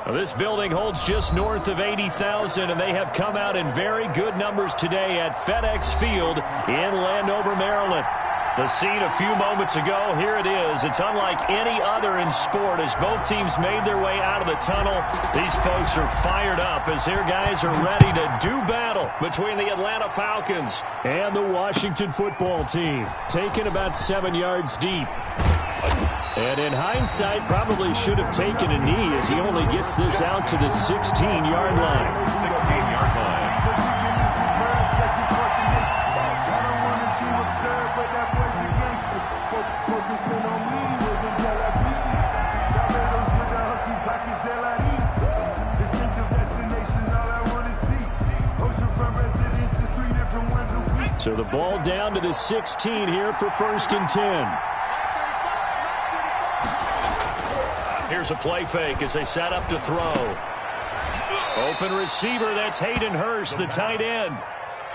Well, this building holds just north of 80,000, and they have come out in very good numbers today at FedEx Field in Landover, Maryland. The scene a few moments ago, here it is. It's unlike any other in sport as both teams made their way out of the tunnel. These folks are fired up as their guys are ready to do battle between the Atlanta Falcons and the Washington football team, taken about 7 yards deep. And in hindsight, probably should have taken a knee as he only gets this out to the 16-yard line. 16-yard line. So the ball down to the 16 here for 1st and 10. Here's a play fake as they set up to throw. Open receiver, that's Hayden Hurst, the tight end.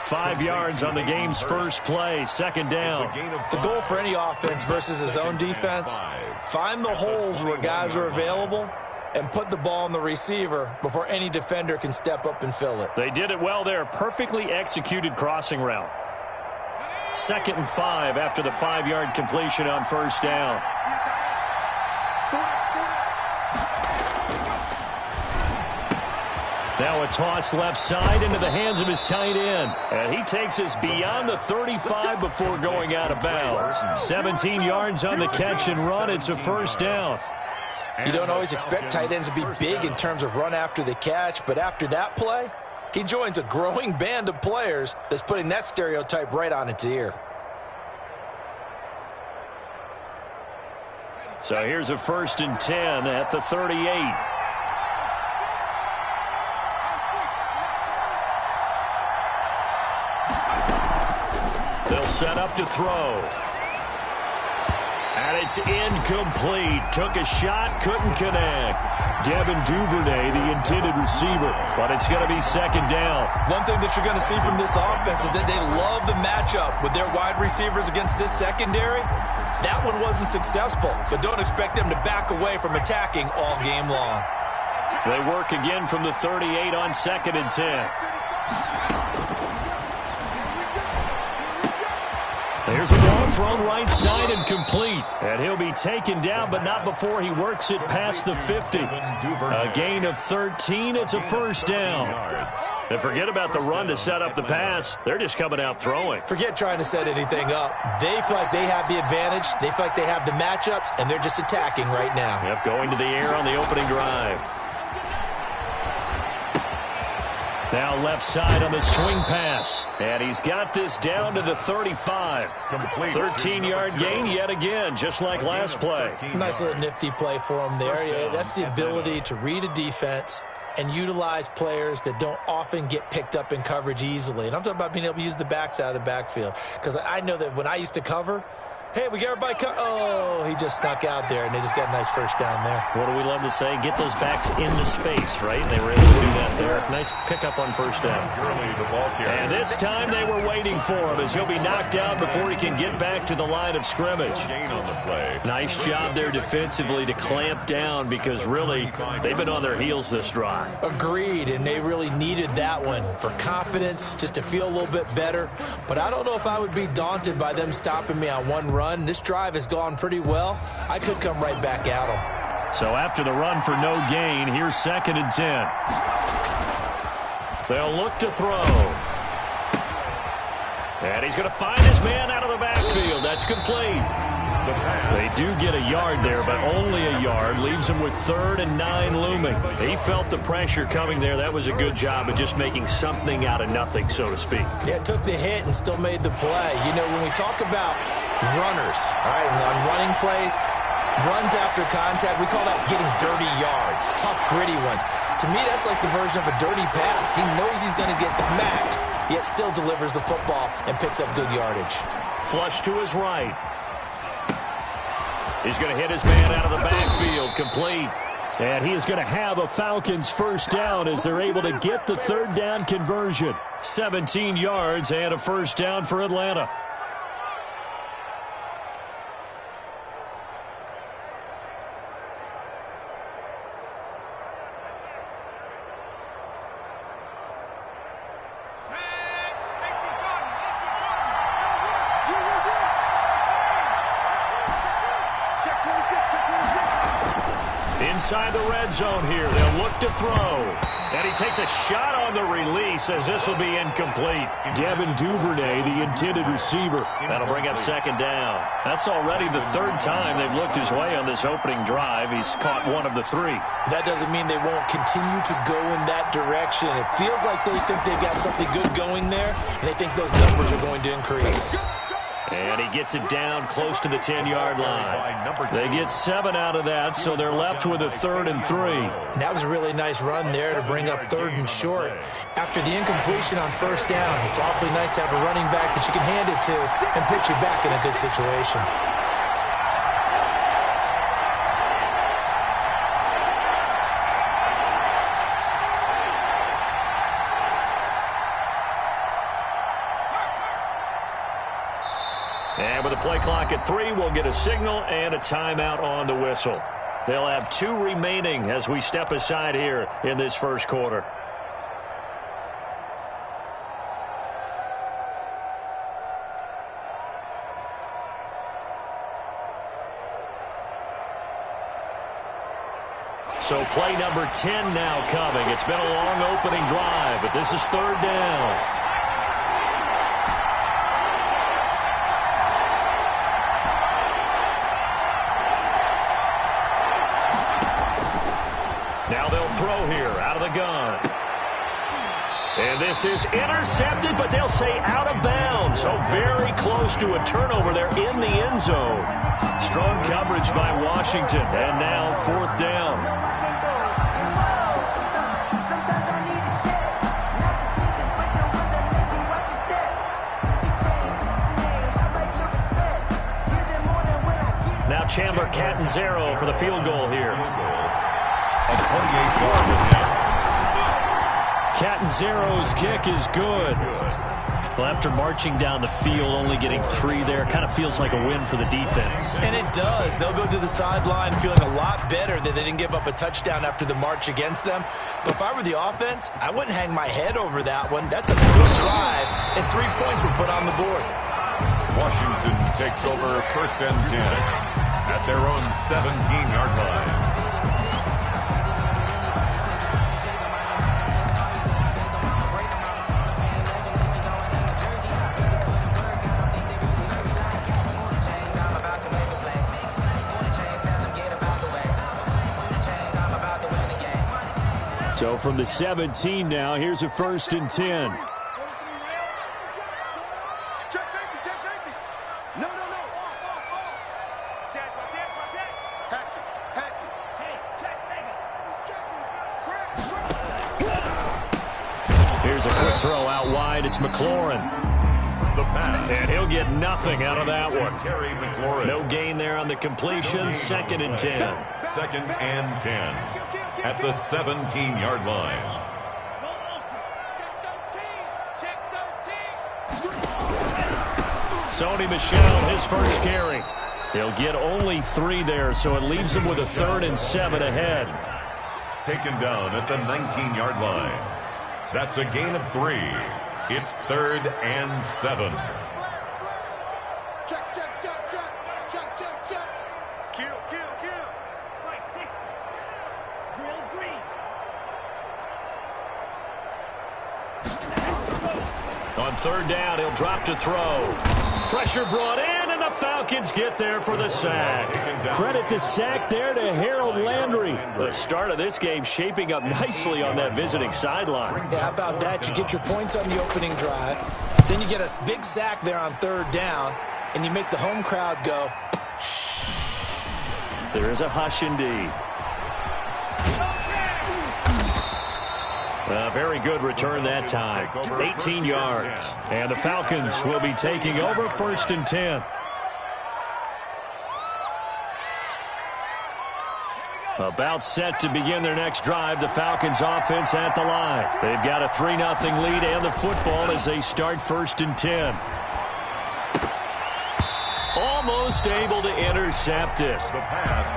5 yards on the game's first play, 2nd down. The goal for any offense versus his own defense, find the holes where guys are available and put the ball on the receiver before any defender can step up and fill it. They did it well there. Perfectly executed crossing route. 2nd and 5 after the 5-yard completion on 1st down. Now a toss left side into the hands of his tight end. And he takes us beyond the 35 before going out of bounds. 17 yards on the catch and run. It's a 1st down. You don't always expect tight ends to be big in terms of run after the catch, but after that play, he joins a growing band of players that's putting that stereotype right on its ear. So here's a 1st and 10 at the 38. They'll set up to throw. And it's incomplete. Took a shot, couldn't connect. Devin Duvernay, the intended receiver, but it's going to be 2nd down. One thing that you're going to see from this offense is that they love the matchup with their wide receivers against this secondary. That one wasn't successful, but don't expect them to back away from attacking all game long. They work again from the 38 on 2nd and 10. There's a ball thrown right side and complete. And he'll be taken down, but not before he works it past the 50. A gain of 13. It's a 1st down. And forget about the run to set up the pass. They're just coming out throwing. Forget trying to set anything up. They feel like they have the advantage. They feel like they have the matchups, and they're just attacking right now. Yep, going to the air on the opening drive. Now left side on the swing pass. And he's got this down to the 35. 13-yard gain yet again, just like last play. Nice little nifty play for him there. Yeah, that's the ability to read a defense and utilize players that don't often get picked up in coverage easily. And I'm talking about being able to use the backs out of the backfield. Because I know that when I used to cover, hey, we got everybody oh, he just snuck out there, and they just got a nice 1st down there. What do we love to say? Get those backs into space, right? They were able to do that there. Nice pickup on 1st down. And this time they were waiting for him as he'll be knocked out before he can get back to the line of scrimmage. Nice job there defensively to clamp down because really they've been on their heels this drive. Agreed, and they really needed that one for confidence, just to feel a little bit better. But I don't know if I would be daunted by them stopping me on one run. This drive has gone pretty well. I could come right back at them. So after the run for no gain, here's 2nd and 10. They'll look to throw. And he's going to find his man out of the backfield. That's complete. They do get a yard there, but only a yard. Leaves him with 3rd and 9 looming. He felt the pressure coming there. That was a good job of just making something out of nothing, so to speak. Yeah, took the hit and still made the play. You know, when we talk about runners, all right, and on running plays, runs after contact, we call that getting dirty yards, tough, gritty ones. To me, that's like the version of a dirty pass. He knows he's going to get smacked, yet still delivers the football and picks up good yardage. Flush to his right. He's going to hit his man out of the backfield, complete. And he is going to have a Falcons 1st down as they're able to get the 3rd down conversion. 17 yards and a 1st down for Atlanta. inside the red zone here. They'll look to throw. And he takes a shot on the release as this will be incomplete. Devin Duvernay, the intended receiver. That'll bring up second down. That's already the third time they've looked his way on this opening drive. He's caught one of the three. That doesn't mean they won't continue to go in that direction. It feels like they think they've got something good going there, and they think those numbers are going to increase. And he gets it down close to the 10-yard line. They get 7 out of that, so they're left with a 3rd and 3. And that was a really nice run there to bring up 3rd and short. After the incompletion on 1st down, it's awfully nice to have a running back that you can hand it to and put you back in a good situation. And with the play clock at 3, we'll get a signal and a timeout on the whistle. They'll have 2 remaining as we step aside here in this first quarter. So play number 10 now coming. It's been a long opening drive, but this is 3rd down. Now they'll throw here out of the gun. And this is intercepted, but they'll say out of bounds. So very close to a turnover there in the end zone. Strong coverage by Washington. And now 4th down. Now Chandler Catanzaro for the field goal here. Catanzaro's kick is good. Well, after marching down the field, only getting 3 there, kind of feels like a win for the defense. And it does. They'll go to the sideline feeling a lot better that they didn't give up a touchdown after the march against them. But if I were the offense, I wouldn't hang my head over that one. That's a good drive, and 3 points were put on the board. Washington takes over 1st and 10 at their own 17-yard line. So from the 17 now, here's a 1st and 10. Here's a quick throw out wide. It's McLaurin. And he'll get nothing out of that one. No gain there on the completion. 2nd and 10. 2nd and 10 at the 17-yard line. Sony Michel, his first carry. He'll get only 3 there, so it leaves him with a 3rd and 7 ahead. Taken down at the 19-yard line. That's a gain of 3. It's 3rd and 7. Check. Kill. Spike 60. Drill green. On 3rd down, he'll drop to throw. Pressure brought in, and the Falcons get there for the sack. Credit the sack there to Harold Landry. The start of this game shaping up nicely on that visiting sideline. Yeah, how about that? You get your points on the opening drive. Then you get a big sack there on 3rd down, and you make the home crowd go. There is a hush indeed. A very good return that time. 18 yards. And the Falcons will be taking over 1st and 10. About set to begin their next drive. The Falcons offense at the line. They've got a 3-0 lead and the football as they start 1st and 10. Almost able to intercept it.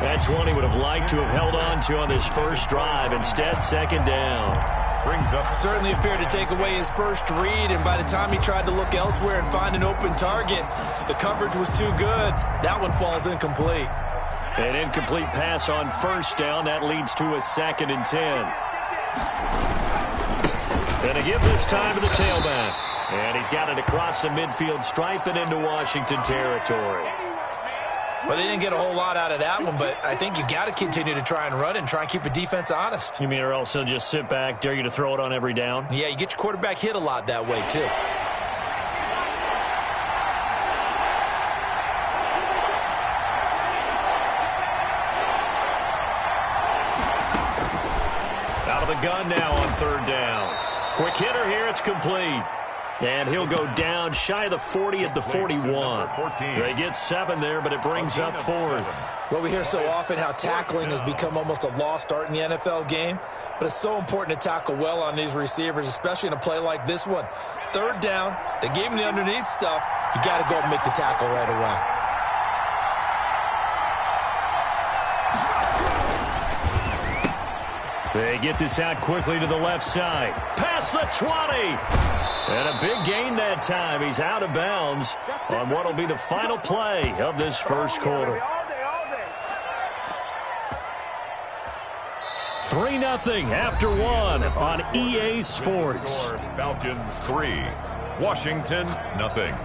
That's one he would have liked to have held on to on this first drive. Instead, 2nd down. Brings up. Certainly appeared to take away his first read, and by the time he tried to look elsewhere and find an open target, the coverage was too good. That one falls incomplete. An incomplete pass on first down. That leads to a 2nd and 10. Going to give this time to the tailback. And he's got it across the midfield stripe and into Washington territory. Well, they didn't get a whole lot out of that one, but I think you got to continue to try and run it and try and keep the defense honest. You mean or else he'll just sit back, dare you to throw it on every down? Yeah, you get your quarterback hit a lot that way, too. Out of the gun now on 3rd down. Quick hitter here, it's complete. And he'll go down shy of the 40 at the 41. They get 7 there, but it brings up 4th. Well, we hear so often how tackling has become almost a lost art in the NFL game. But it's so important to tackle well on these receivers, especially in a play like this one. 3rd down, they gave him the underneath stuff. You got to go and make the tackle right away. They get this out quickly to the left side. Past the 20. And a big gain that time. He's out of bounds on what will be the final play of this first quarter. 3-0 after 1 on EA Sports. Falcons 3, Washington 0.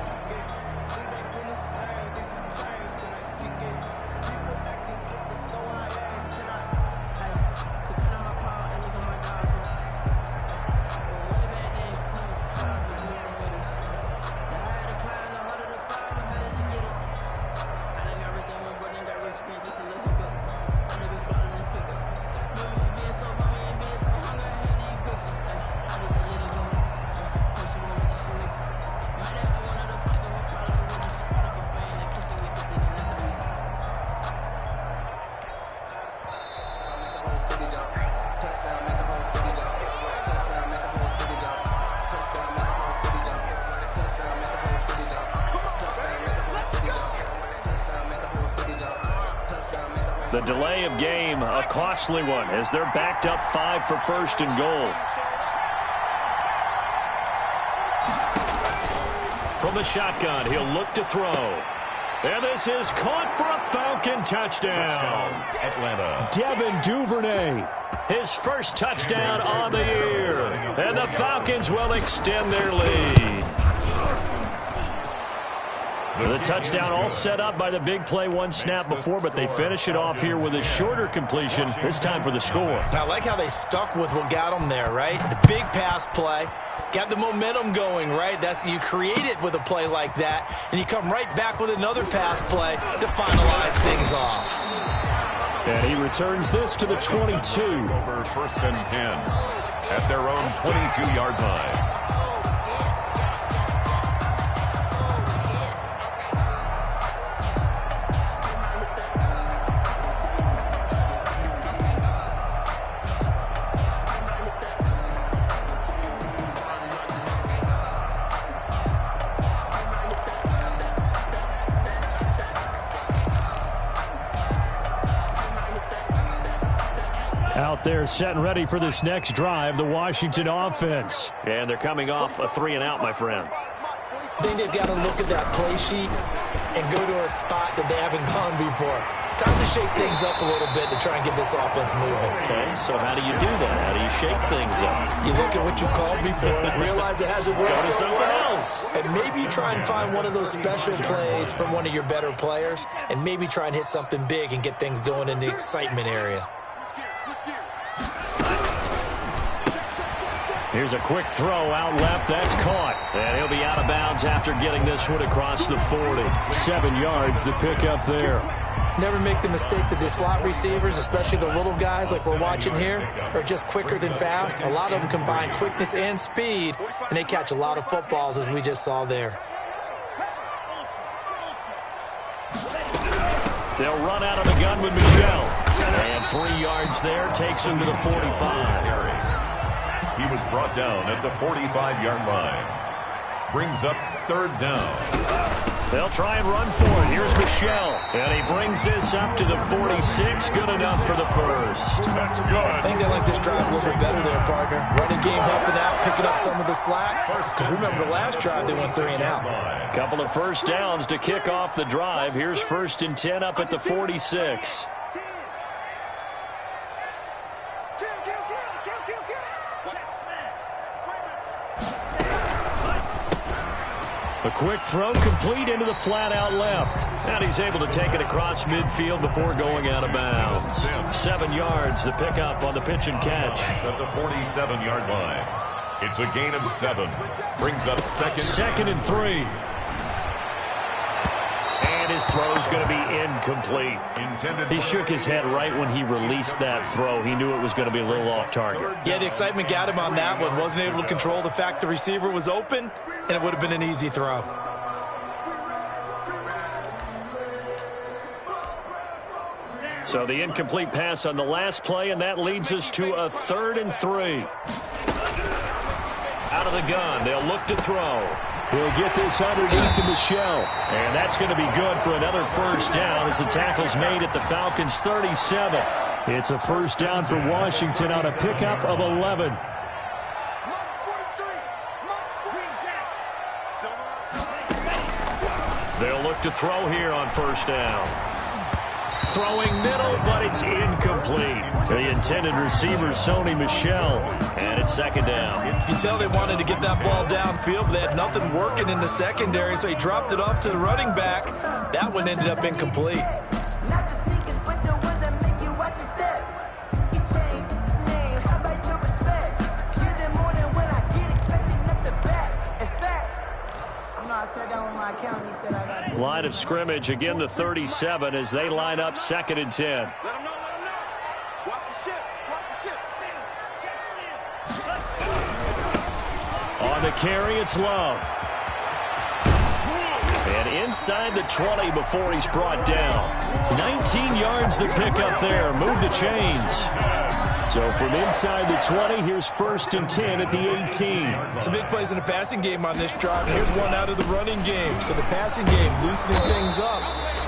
The delay of game, a costly one, as they're backed up 5 for 1st and goal. From the shotgun, he'll look to throw. And this is caught for a Falcon touchdown. Atlanta. Devin Duvernay, his first touchdown on the year. And the Falcons will extend their lead. The touchdown all set up by the big play 1 snap before, but they finish it off here with a shorter completion, this time for the score. I like how they stuck with what got them there, right? The big pass play, got the momentum going, right? You create it with a play like that, and you come right back with another pass play to finalize things off. And he returns this to the 22. Over 1st and 10 at their own 22-yard line. Out there set and ready for this next drive, the Washington offense. And they're coming off a 3-and-out, my friend. I think they've got to look at that play sheet and go to a spot that they haven't gone before. Time to shake things up a little bit to try and get this offense moving. Okay, so how do you do that? How do you shake things up? You look at what you called before and realize it hasn't worked Go to so something well. else. And maybe you try and find one of those special plays from one of your better players and maybe try and hit something big and get things going in the excitement area. Here's a quick throw out left. That's caught. And he'll be out of bounds after getting this one across the 40. 7 yards, the pickup there. Never make the mistake that the slot receivers, especially the little guys like we're watching here, are just quicker than fast. A lot of them combine quickness and speed, and they catch a lot of footballs, as we just saw there. They'll run out of the gun with Michelle. And 3 yards there takes him to the 45. He was brought down at the 45-yard line. Brings up 3rd down. They'll try and run for it. Here's Michelle. And he brings this up to the 46. Good enough for the first. That's good. I think they like this drive a little bit better there, partner. Running game helping out, picking up some of the slack? Because remember the last drive, they went 3 and out. Couple of first downs to kick off the drive. Here's 1st and 10 up at the 46. A quick throw complete into the flat out left. And he's able to take it across midfield before going out of bounds. 7 yards, the pickup on the pitch and catch. At the 47-yard line. It's a gain of 7. Brings up second and 3. And his throw's going to be incomplete. He shook his head right when he released that throw. He knew it was going to be a little off target. Yeah, the excitement got him on that one. Wasn't able to control the fact the receiver was open, and it would have been an easy throw. So the incomplete pass on the last play, and that leads us to a 3rd and 3. Out of the gun, they'll look to throw. He'll get this underneath to Michelle. And that's going to be good for another first down as the tackle's made at the Falcons' 37. It's a first down for Washington on a pickup of 11. They'll look to throw here on first down. Throwing middle, but it's incomplete. The intended receiver, Sony Michel, and it's 2nd down. You can tell they wanted to get that ball downfield, but they had nothing working in the secondary, so he dropped it off to the running back. That one ended up incomplete. Line of scrimmage, again the 37 as they line up 2nd and 10. Let him know, let him know. Watch the ship, watch the ship. On the carry, it's Love. And inside the 20 before he's brought down. 19 yards to pick up there. Move the chains. So from inside the 20, here's 1st and 10 at the 18. Some big plays in the passing game on this drive. Here's one out of the running game. So the passing game loosening things up.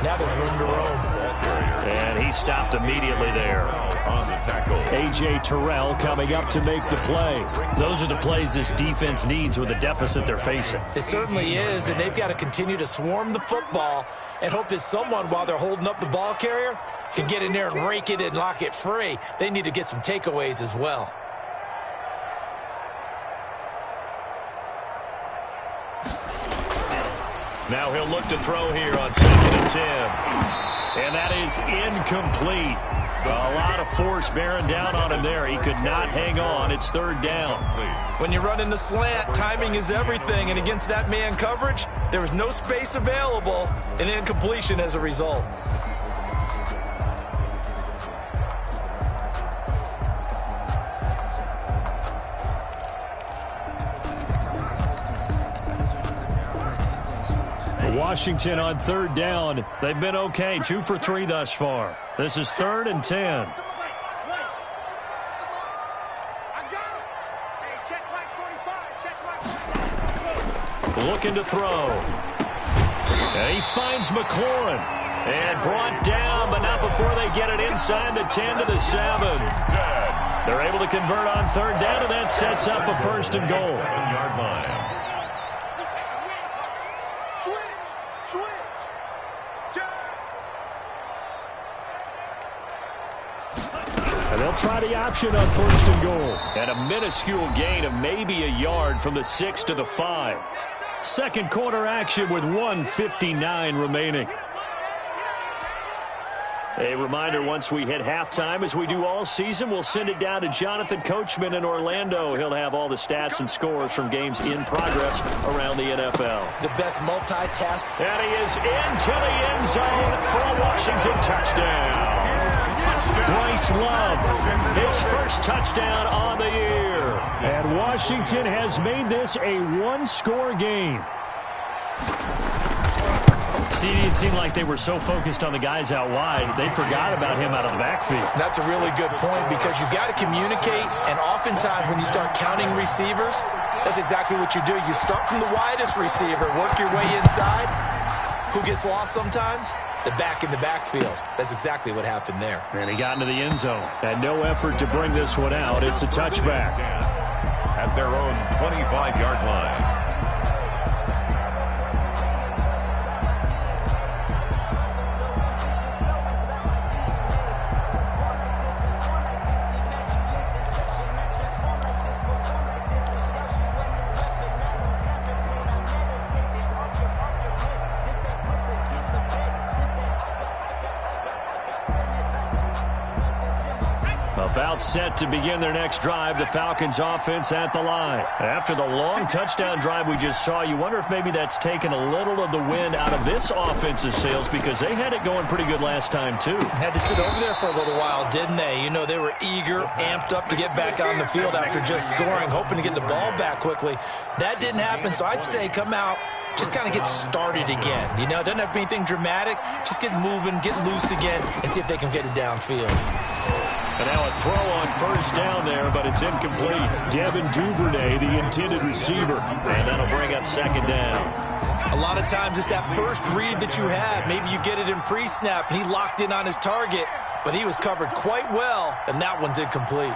Now there's room to roam. And he stopped immediately there. on the tackle. A.J. Terrell coming up to make the play. Those are the plays this defense needs with the deficit they're facing. It certainly is, and they've got to continue to swarm the football and hope that someone, while they're holding up the ball carrier, can get in there and rake it and lock it free. They need to get some takeaways as well. Now he'll look to throw here on 2nd and 10. And that is incomplete. A lot of force bearing down on him there. He could not hang on. It's 3rd down. When you run in the slant, timing is everything. And against that man coverage, there was no space available, and incompletion as a result. Washington on 3rd down. They've been okay. 2 for 3 thus far. This is 3rd and 10. Looking to throw. And he finds McLaurin. And brought down, but not before they get it inside the 10 to the 7. They're able to convert on 3rd down, and that sets up a 1st and goal. 7-yard line. And they'll try the option on 1st and goal. And a minuscule gain of maybe a yard from the 6 to the 5. Second quarter action with 1:59 remaining. A reminder, once we hit halftime, as we do all season, we'll send it down to Jonathan Coachman in Orlando. He'll have all the stats and scores from games in progress around the NFL. The best multitask. And he is into the end zone for a Washington touchdown. Bryce Love, his first touchdown on the year. And Washington has made this a one-score game. See, it seemed like they were so focused on the guys out wide, they forgot about him out of the backfield. That's a really good point, because you've got to communicate, and oftentimes when you start counting receivers, that's exactly what you do. You start from the widest receiver, work your way inside. Who gets lost sometimes? The back in the backfield. That's exactly what happened there. And he got into the end zone. And no effort to bring this one out. It's a touchback. at their own 25-yard line. About set to begin their next drive, the Falcons offense at the line. After the long touchdown drive we just saw, you wonder if maybe that's taken a little of the wind out of this offensive sails, because they had it going pretty good last time too. Had to sit over there for a little while, didn't they? You know, they were eager, amped up to get back on the field after just scoring, hoping to get the ball back quickly. That didn't happen, so I'd say come out, just kind of get started again. You know, it doesn't have to be anything dramatic. Just get moving, get loose again, and see if they can get it downfield. And now a throw on first down there, but it's incomplete. Devin Duvernay, the intended receiver. And that'll bring up second down. A lot of times it's that first read that you have. Maybe you get it in pre-snap, and he locked in on his target, but he was covered quite well, and that one's incomplete.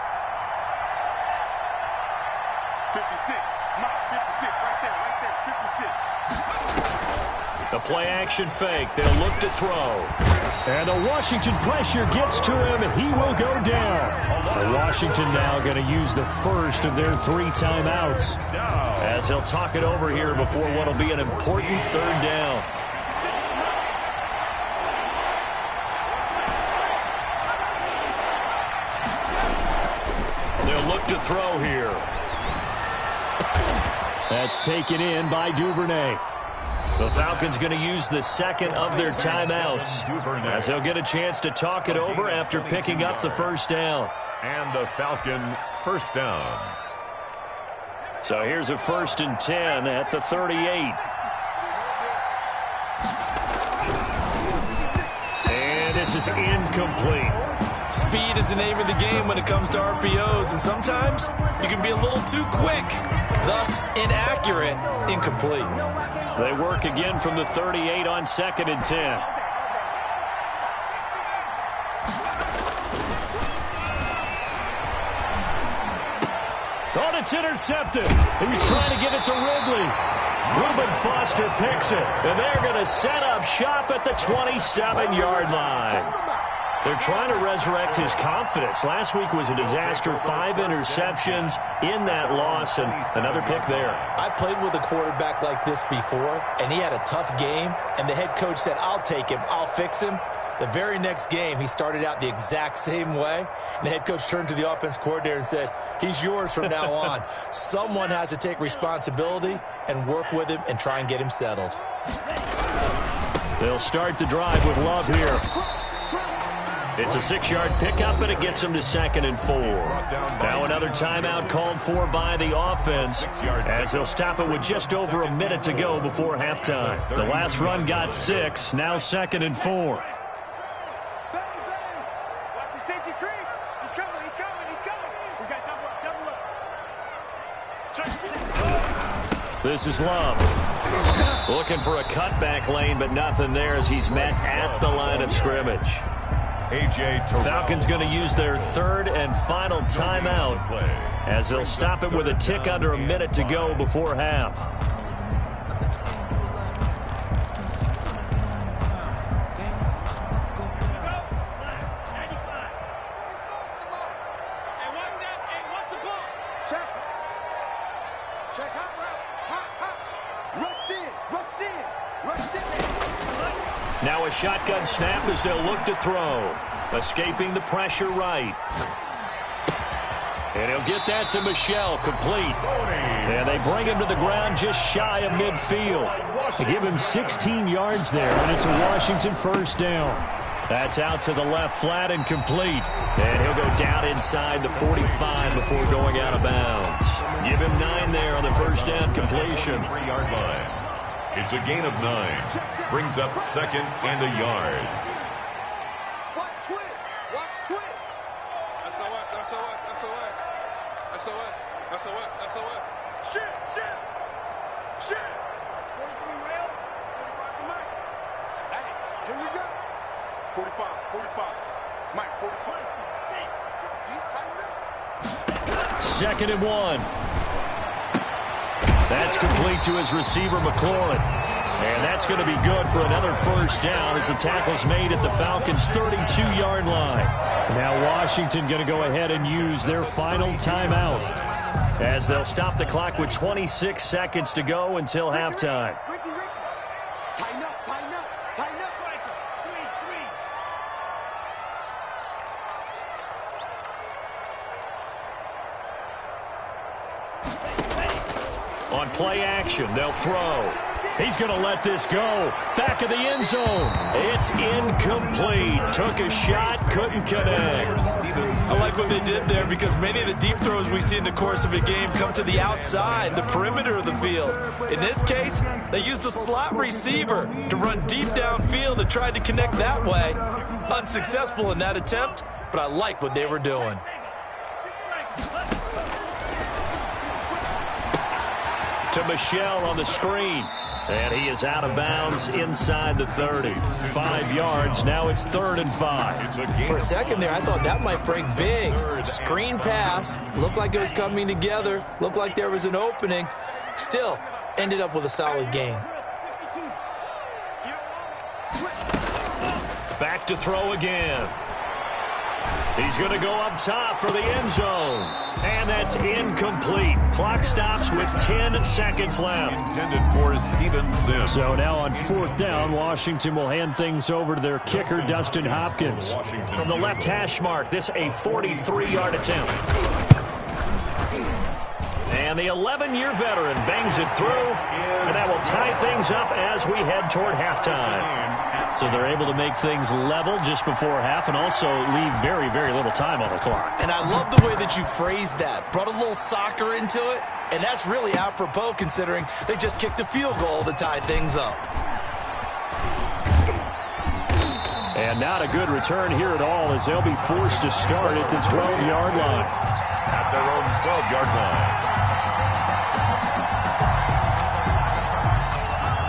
56. Mike, 56. Right there. 56. The play-action fake. They'll look to throw. And the Washington pressure gets to him, and he will go down. The Washington now going to use the first of their 3 timeouts, as he'll talk it over here before what will be an important third down. They'll look to throw here. That's taken in by Duvernay. The Falcons going to use the second of their timeouts, as they'll get a chance to talk it over after picking up the first down. And the Falcon first down. So here's a 1st and 10 at the 38. And this is incomplete. Speed is the name of the game when it comes to RPOs, and sometimes you can be a little too quick, thus inaccurate, incomplete. They work again from the 38 on 2nd and 10. Oh, it's intercepted. He's trying to get it to Ridley. Reuben Foster picks it, and they're going to set up shop at the 27-yard line. They're trying to resurrect his confidence. Last week was a disaster, 5 interceptions in that loss, and another pick there. I played with a quarterback like this before, and he had a tough game, and the head coach said, I'll take him, I'll fix him. The very next game, he started out the exact same way, and the head coach turned to the offense coordinator and said, he's yours from now on. Someone has to take responsibility and work with him and try and get him settled. They'll start the drive with Love here. It's a 6-yard pickup, and it gets them to 2nd and 4. Now another timeout called for by the offense, as they'll stop it with just over a minute to go before halftime. The last run got 6, now 2nd and 4. Watch the safety creep. He's coming. He's coming. He's coming. We got double up. This is Love. Looking for a cutback lane, but nothing there as he's met at the line of scrimmage. Falcons going to use their 3rd and final timeout, as they'll stop it with a tick under a minute to go before half. Check hot route. Rush in. Now a shotgun snap as they'll look to throw. Escaping the pressure right. And he'll get that to Michel, complete. And they bring him to the ground just shy of midfield. They give him 16 yards there, and it's a Washington first down. That's out to the left, flat and complete. And he'll go down inside the 45 before going out of bounds. Give him 9 there on the first down completion. 3-yard line. It's a gain of 9. Brings up 2nd and a yard. Watch twist. Watch twist. SOS. Shit. 43 rail. 45 for Mike. Hey, here we go. 45. Mike, 45. Tighten up. 2nd and 1. That's complete to his receiver, McLaurin. And that's going to be good for another first down as the tackle's made at the Falcons' 32-yard line. Now Washington going to go ahead and use their final timeout as they'll stop the clock with 26 seconds to go until halftime. Tighten up, tighten up, tighten up. On play action, they'll throw. He's going to let this go. Back of the end zone. It's incomplete. Took a shot, couldn't connect. I like what they did there because many of the deep throws we see in the course of a game come to the outside, the perimeter of the field. In this case, they used the slot receiver to run deep downfield and tried to connect that way. Unsuccessful in that attempt, but I like what they were doing. To Michelle on the screen. And he is out of bounds inside the 30. 5 yards. Now it's 3rd and 5. For a second there, I thought that might break big. Screen pass. Looked like it was coming together. Looked like there was an opening. Still, ended up with a solid game. Back to throw again. He's going to go up top for the end zone. And that's incomplete. Clock stops with 10 seconds left. Intended for Stevenson. So now on 4th down, Washington will hand things over to their kicker, Dustin Hopkins. From the left hash mark, this a 43-yard attempt. And the 11-year veteran bangs it through. And that will tie things up as we head toward halftime. So they're able to make things level just before half and also leave very, very little time on the clock. And I love the way that you phrased that. Brought a little soccer into it. And that's really apropos considering they just kicked a field goal to tie things up. And not a good return here at all as they'll be forced to start at the 12-yard line. At their own 12-yard line.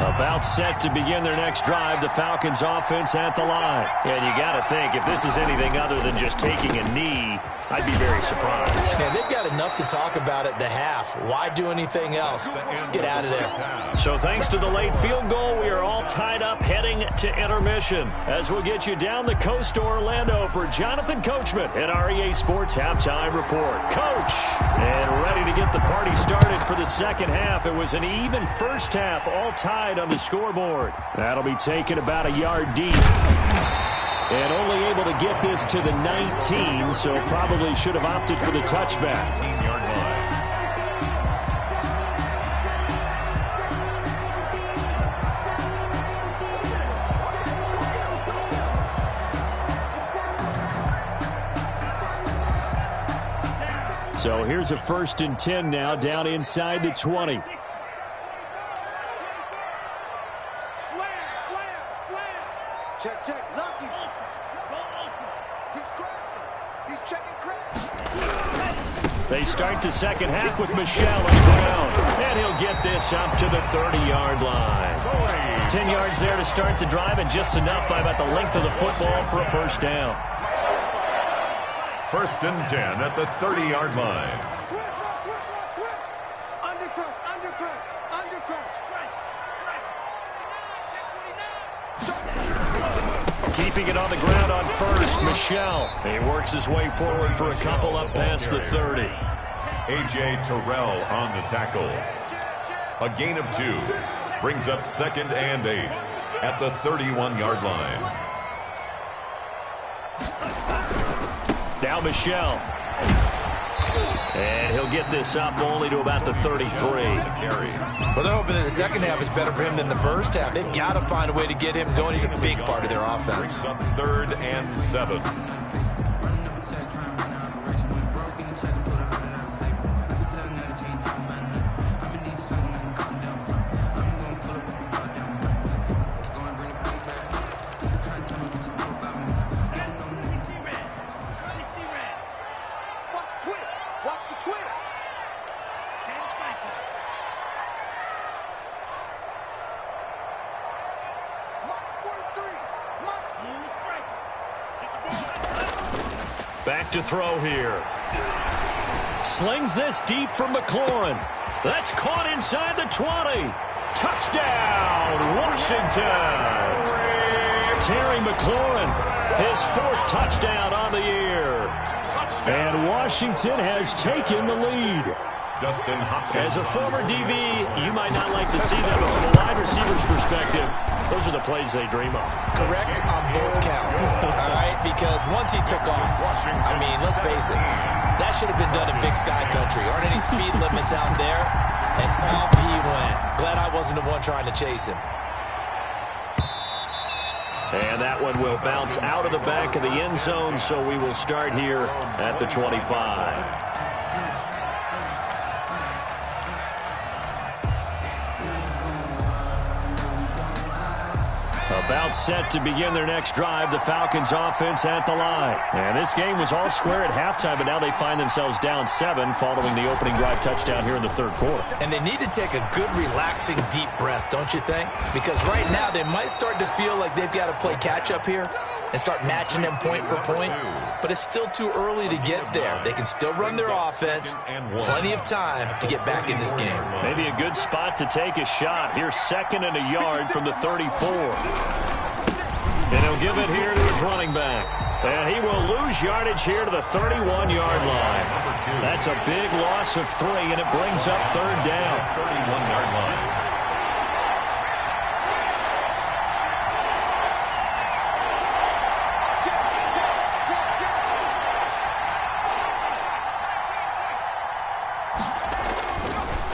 About set to begin their next drive, the Falcons offense at the line. And you got to think, if this is anything other than just taking a knee, I'd be very surprised. Yeah, they've got enough to talk about at the half. Why do anything else? Just get out of there. So thanks to the late field goal, we are all tied up heading to intermission. As we'll get you down the coast to Orlando for Jonathan Coachman at our EA Sports Halftime Report. Coach! And ready to get the party started for the second half. It was an even first half, all tied on the scoreboard. That'll be taken about a yard deep. And only able to get this to the 19, so probably should have opted for the touchback. 19-yard line. So here's a 1st and 10 now, down inside the 20. Slam, slam, slam. Check, check. Knock him. He's crashing. He's checking crash. They start the second half with Michelle on the ground. And he'll get this up to the 30-yard line. 10 yards there to start the drive, and just enough by about the length of the football for a first down. 1st and 10 at the 30-yard line. Undercrush, undercrush, undercrush. Keeping it on the ground on 1st, Michelle. He works his way forward for a couple up past the 30. A.J. Terrell on the tackle. A gain of 2 brings up 2nd and 8 at the 31-yard line. Now Michelle. And he'll get this up only to about the 33. Well, they're hoping that the second half is better for him than the first half. They've got to find a way to get him going. He's a big part of their offense. 3rd and 7. Back to throw here. Slings this deep from McLaurin. That's caught inside the 20. Touchdown, Washington. Terry McLaurin, his 4th touchdown on the year. And Washington has taken the lead. As a former DB, you might not like to see that, but from a wide receiver's perspective, those are the plays they dream of. Correct on both counts, all right? Because once he took off, I mean, let's face it, that should have been done in Big Sky Country. Aren't any speed limits out there? And off he went. Glad I wasn't the one trying to chase him. And that one will bounce out of the back of the end zone, so we will start here at the 25. About set to begin their next drive, the Falcons offense at the line. And this game was all square at halftime, but now they find themselves down 7 following the opening drive touchdown here in the 3rd quarter. And they need to take a good, relaxing, deep breath, don't you think? Because right now they might start to feel like they've got to play catch-up here and start matching them point for point. But it's still too early to get there. They can still run their offense. Plenty of time to get back in this game. Maybe a good spot to take a shot. Here's 2nd and a yard from the 34. And he'll give it here to his running back. And he will lose yardage here to the 31-yard line. That's a big loss of 3, and it brings up 3rd down. 31-yard line.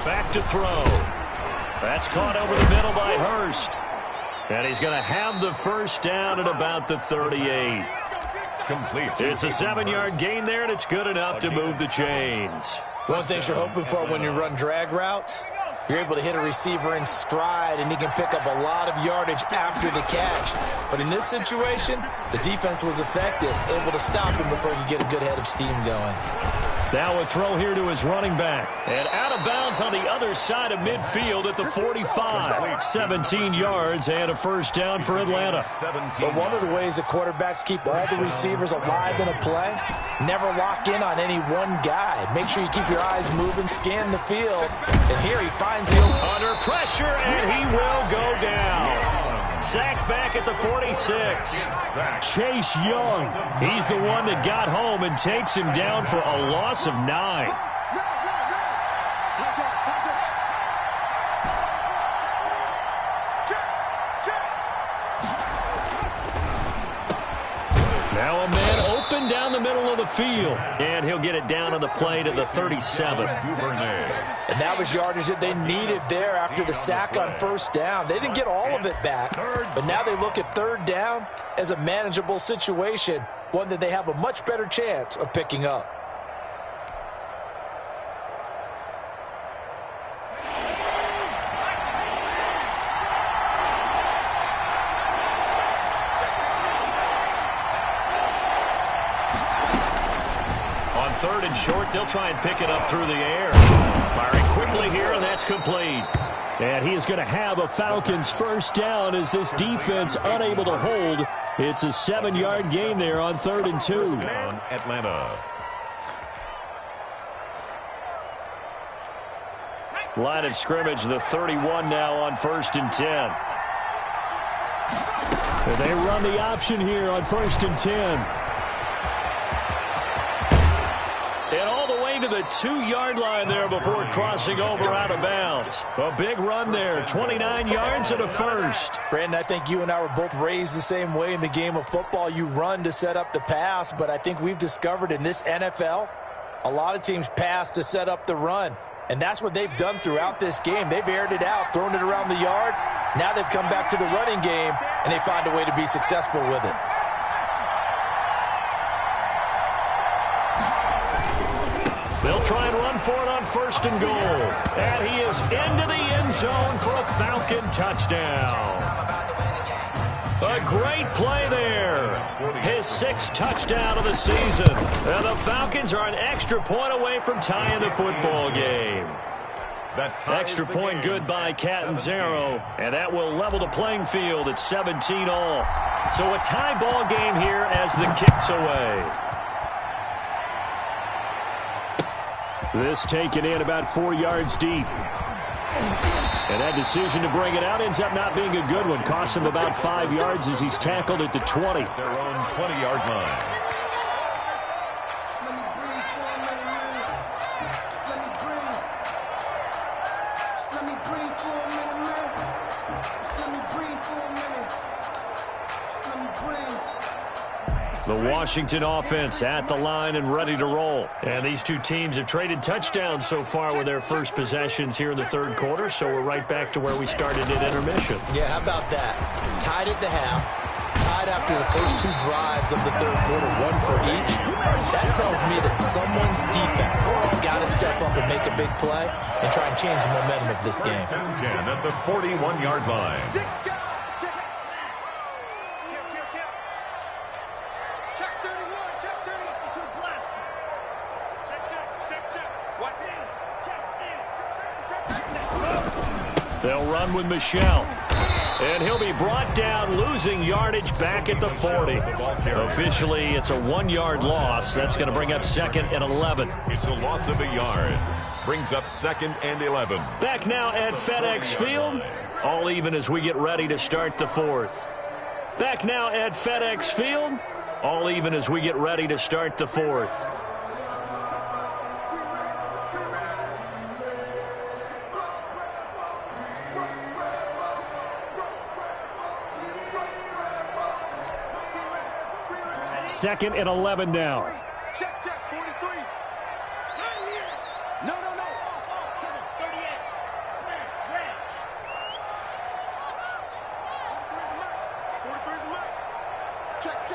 Back to throw. That's caught over the middle by Hurst. And he's going to have the 1st down at about the 38. Complete. It's a 7-yard gain there, and it's good enough to move the chains. One thing you're hoping for when you run drag routes, you're able to hit a receiver in stride, and he can pick up a lot of yardage after the catch. But in this situation, the defense was effective, able to stop him before you get a good head of steam going. Now a throw here to his running back. And out of bounds on the other side of midfield at the 45. 17 yards and a 1st down for Atlanta. But one of the ways that quarterbacks keep all the receivers alive in a play, never lock in on any one guy. Make sure you keep your eyes moving, scan the field. And here he finds the under pressure, and he will go down. Sacked back at the 46. Chase Young, he's the one that got home and takes him down for a loss of 9. Now a man open down the middle of the field, and he'll get it down on the play to the 37. And that was yardage that they needed there after the sack on 1st down. They didn't get all of it back, but now they look at 3rd down as a manageable situation, one that they have a much better chance of picking up. On 3rd and short, they'll try and pick it up through the air. Firing quickly here, and that's complete. And he is going to have a Falcons 1st down as this defense unable to hold. It's a 7-yard gain there on 3rd and 2. Atlanta. Line of scrimmage, the 31 now on 1st and 10. And they run the option here on 1st and 10. And all the way to the 2-yard line there before crossing over out of bounds. A big run there, 29 yards and a 1st. Brandon, I think you and I were both raised the same way in the game of football. You run to set up the pass, but I think we've discovered in this NFL, a lot of teams pass to set up the run. And that's what they've done throughout this game. They've aired it out, thrown it around the yard. Now they've come back to the running game, and they find a way to be successful with it. They'll try and run for it on 1st and goal. And he is into the end zone for a Falcon touchdown. A great play there. His 6th touchdown of the season. And the Falcons are an extra point away from tying the football game. Extra point good by Catanzaro. And that will level the playing field at 17 all. So a tie ball game here as the kick's away. This taken in about 4 yards deep. And that decision to bring it out ends up not being a good one. Costs him about 5 yards as he's tackled at the 20. Their own 20-yard line. The Washington offense at the line and ready to roll. And these two teams have traded touchdowns so far with their first possessions here in the third quarter, so we're right back to where we started at intermission. Yeah, how about that? Tied at the half, tied after the first 2 drives of the third quarter, 1 for each. That tells me that someone's defense has got to step up and make a big play and try and change the momentum of this game. 10 at the 41-yard line. They'll run with Michelle. And he'll be brought down, losing yardage back at the 40. Officially, it's a 1-yard loss. That's going to bring up 2nd and 11. It's a loss of a yard. Brings up 2nd and 11. Back now at FedEx Field. All even as we get ready to start the 4th. Back now at FedEx Field. All even as we get ready to start the 4th. Second and 11 now. Check, 43. No. 38. Red. 43 check.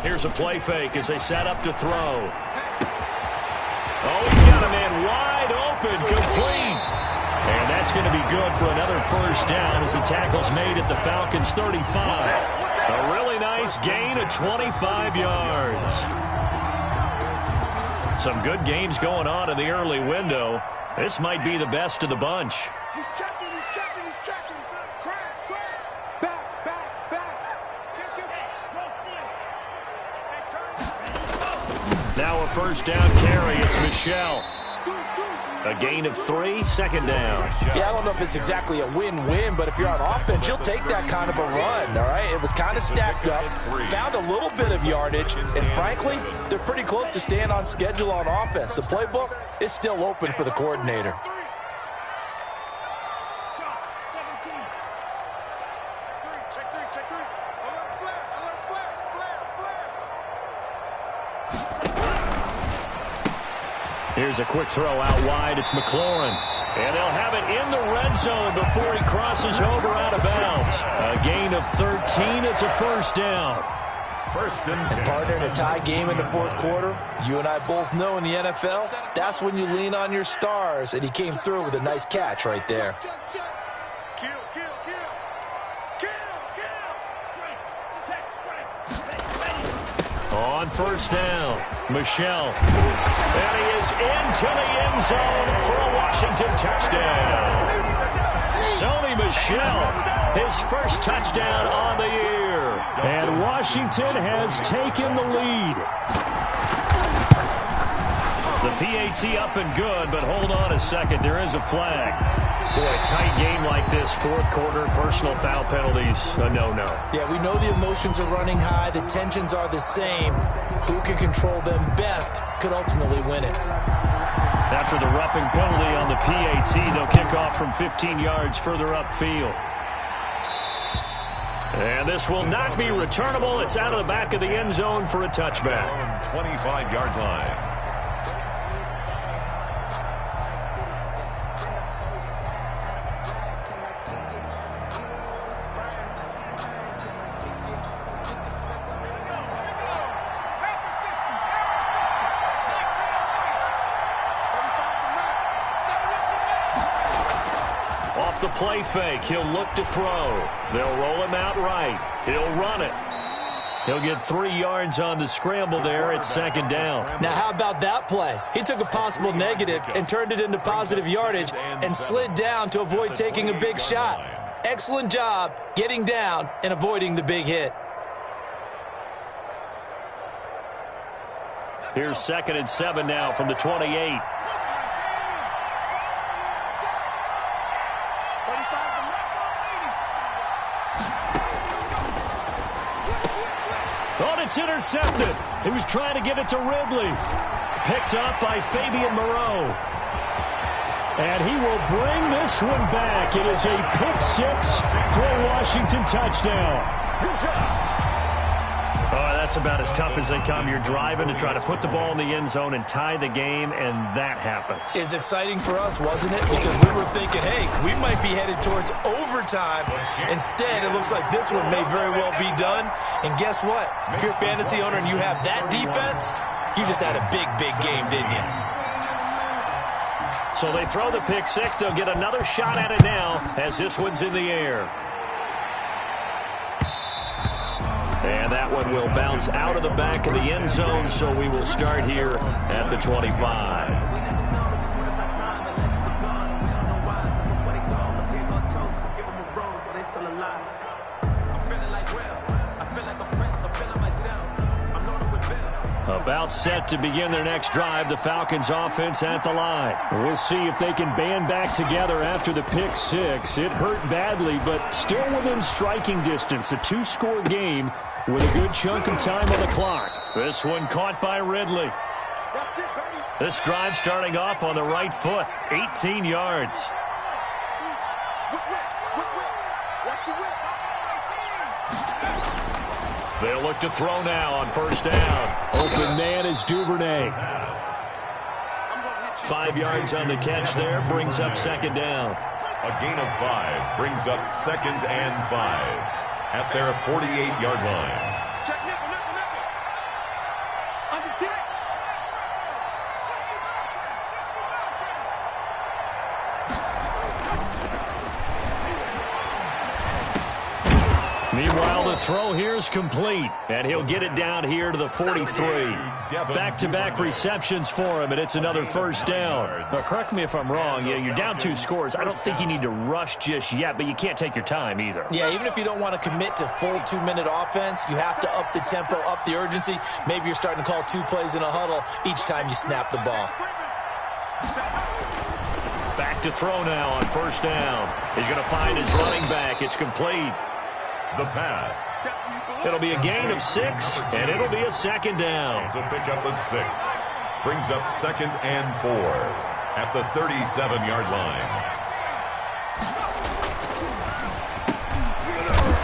Here's a play fake as they set up to throw. Oh, he's got a man wide open, complete. And that's going to be good for another first down as the tackle's made at the Falcons' 35. A really nice gain of 25 yards. Some good games going on in the early window. This might be the best of the bunch. He's checking. Crash. Back. Now a first down carry. It's Michelle. A gain of 3, 2nd down. Yeah, I don't know if it's exactly a win-win, but if you're on offense, you'll take that kind of a run, all right? It was kind of stacked up, found a little bit of yardage, and frankly, they're pretty close to staying on schedule on offense. The playbook is still open for the coordinator. Check 3. Alert flare. Here's a quick throw out wide. It's McLaurin. And they'll have it in the red zone before he crosses over out of bounds. A gain of 13. It's a first down. First and 10. Partner, in a tie game in the fourth quarter, you and I both know in the NFL, that's when you lean on your stars, and he came through with a nice catch right there. Check. Kill. On first down, Michelle. And he is into the end zone for a Washington touchdown. Sony Michelle, his first touchdown on the year. And Washington has taken the lead. The PAT up and good, but hold on a second. There is a flag. Boy, a tight game like this, fourth quarter, personal foul penalties, a no-no. Yeah, we know the emotions are running high. The tensions are the same. Who can control them best could ultimately win it. After the roughing penalty on the PAT, they'll kick off from 15 yards further upfield. And this will not be returnable. It's out of the back of the end zone for a touchback. 25-yard line. The play fake. He'll look to throw. They'll roll him out right. He'll run it. He'll get 3 yards on the scramble there at second down. Now, how about that play? He took a possible negative and turned it into positive yardage and slid down to avoid taking a big shot. Excellent job getting down and avoiding the big hit. Here's 2nd and 7 now from the 28. Oh, it's intercepted. He was trying to get it to Ridley. Picked up by Fabian Moreau. And he will bring this one back. It is a pick-6 for a Washington touchdown. Oh, that's about as tough as they come. You're driving to try to put the ball in the end zone and tie the game, and that happens. It's exciting for us, wasn't it? Because we were thinking, hey, we might be headed towards overtime. Instead, it looks like this one may very well be done. And guess what? If you're a fantasy owner and you have that defense, you just had a big, big game, didn't you? So they throw the pick-6. They'll get another shot at it now as this one's in the air. And that one will bounce out of the back of the end zone, so we will start here at the 25. About set to begin their next drive, the Falcons offense at the line. We'll see if they can band back together after the pick-6. It hurt badly, but still within striking distance. A 2-score game with a good chunk of time on the clock. This one caught by Ridley. This drive starting off on the right foot, 18 yards. They'll look to throw now on 1st down. Open man is Duvernay. 5 yards on the catch there, brings up 2nd down. A gain of 5 brings up 2nd and 5 at their 48-yard line. Meanwhile, the throw here is complete, and he'll get it down here to the 43. Back-to-back receptions for him, and it's another 1st down. Now, correct me if I'm wrong. Yeah, you're down 2 scores. I don't think you need to rush just yet, but you can't take your time either. Yeah, even if you don't want to commit to full 2-minute offense, you have to up the tempo, up the urgency. Maybe you're starting to call 2 plays in a huddle each time you snap the ball. Back to throw now on 1st down. He's going to find his running back. It's complete. The pass. It'll be a gain of 6, and it'll be a 2nd down. It's a pickup of 6. Brings up 2nd and 4 at the 37-yard line.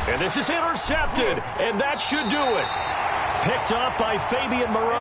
And this is intercepted, and that should do it. Picked up by Fabian Moreau.